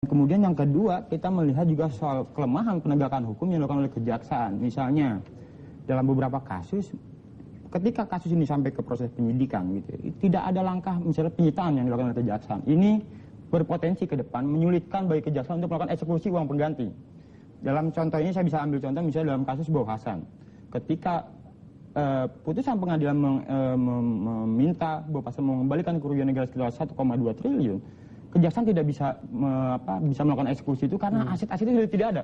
Kemudian yang kedua, kita melihat juga soal kelemahan penegakan hukum yang dilakukan oleh kejaksaan. Misalnya, dalam beberapa kasus, ketika kasus ini sampai ke proses penyidikan, gitu, tidak ada langkah misalnya penyitaan yang dilakukan oleh kejaksaan. Ini berpotensi ke depan menyulitkan bagi kejaksaan untuk melakukan eksekusi uang pengganti. Dalam contoh ini saya bisa ambil contoh misalnya dalam kasus Bow Hasan. Ketika putusan pengadilan meminta Bow Hasan mengembalikan kerugian negara sekitar 1,2 triliun, kejaksaan tidak bisa bisa melakukan eksekusi itu karena aset-aset itu tidak ada.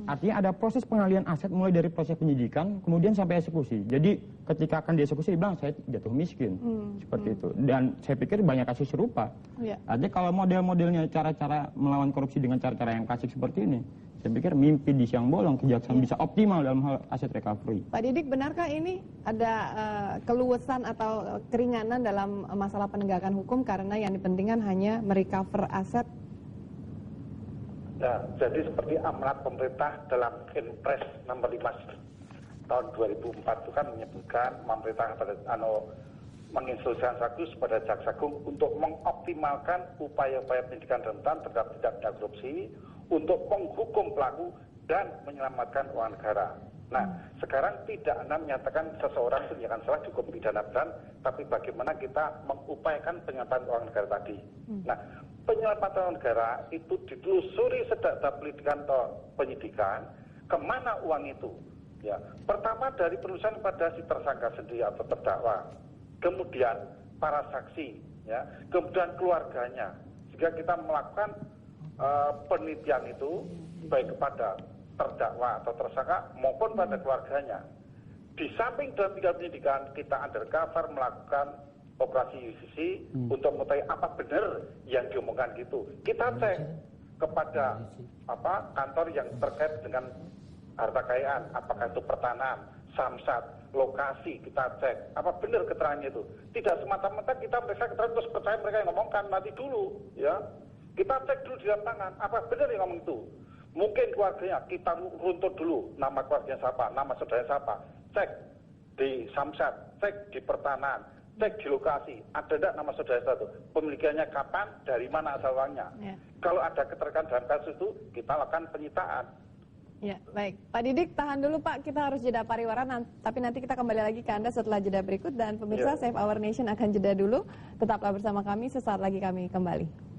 Artinya ada proses pengalihan aset mulai dari proses penyidikan kemudian sampai eksekusi. Jadi ketika akan dieksekusi dibilang saya jatuh miskin seperti itu. Dan saya pikir banyak kasus serupa. Artinya kalau model-modelnya cara-cara melawan korupsi dengan cara-cara yang klasik seperti ini, saya pikir mimpi di siang bolong kejaksaan bisa optimal dalam hal aset recovery. Pak Didik, benarkah ini ada keluasan atau keringanan dalam masalah penegakan hukum karena yang dipentingkan hanya merecover aset? Ya, jadi seperti amanat pemerintah dalam Inpres nomor 5 tahun 2004 itu kan menyebutkan pemerintah menginstruksikan pada Jaksa Agung untuk mengoptimalkan upaya-upaya pendidikan rentan terhadap tindak pidana korupsi untuk menghukum pelaku dan menyelamatkan uang negara. Nah, sekarang tidak menyatakan seseorang itu akan salah dihukum pidana berat, tapi bagaimana kita mengupayakan penyelamatan uang negara tadi. Nah, penyelamatan uang negara itu ditelusuri sedang penyidikan kemana uang itu. Ya, pertama dari penulisan pada si tersangka sendiri atau terdakwa, kemudian para saksi, ya, kemudian keluarganya, sehingga kita melakukan penelitian itu baik kepada terdakwa atau tersangka maupun pada keluarganya. Di samping dalam tingkat penyidikan kita undercover melakukan operasi justisi untuk mengetahui apa benar yang diomongkan gitu. Kita cek kepada kantor yang terkait dengan harta kekayaan, apakah itu pertanahan, samsat, lokasi, kita cek apa benar keterangannya itu. Tidak semata-mata kita periksa keterangan terus percaya mereka yang ngomongkan, nanti dulu, ya. Kita cek dulu di lapangan, apa benar yang ngomong itu. Mungkin keluarganya, kita runtut dulu nama keluarganya siapa, nama saudaranya siapa. Cek di samsat, cek di pertanahan, cek di lokasi, ada tidak nama saudara itu, pemilikannya kapan, dari mana asal uangnya. Kalau ada keterkaitan dalam kasus itu, kita lakukan penyitaan. Ya, baik. Pak Didik, tahan dulu Pak, kita harus jeda pariwara, tapi nanti kita kembali lagi ke Anda setelah jeda berikut. Dan pemirsa, Save Our Nation akan jeda dulu. Tetaplah bersama kami, sesaat lagi kami kembali.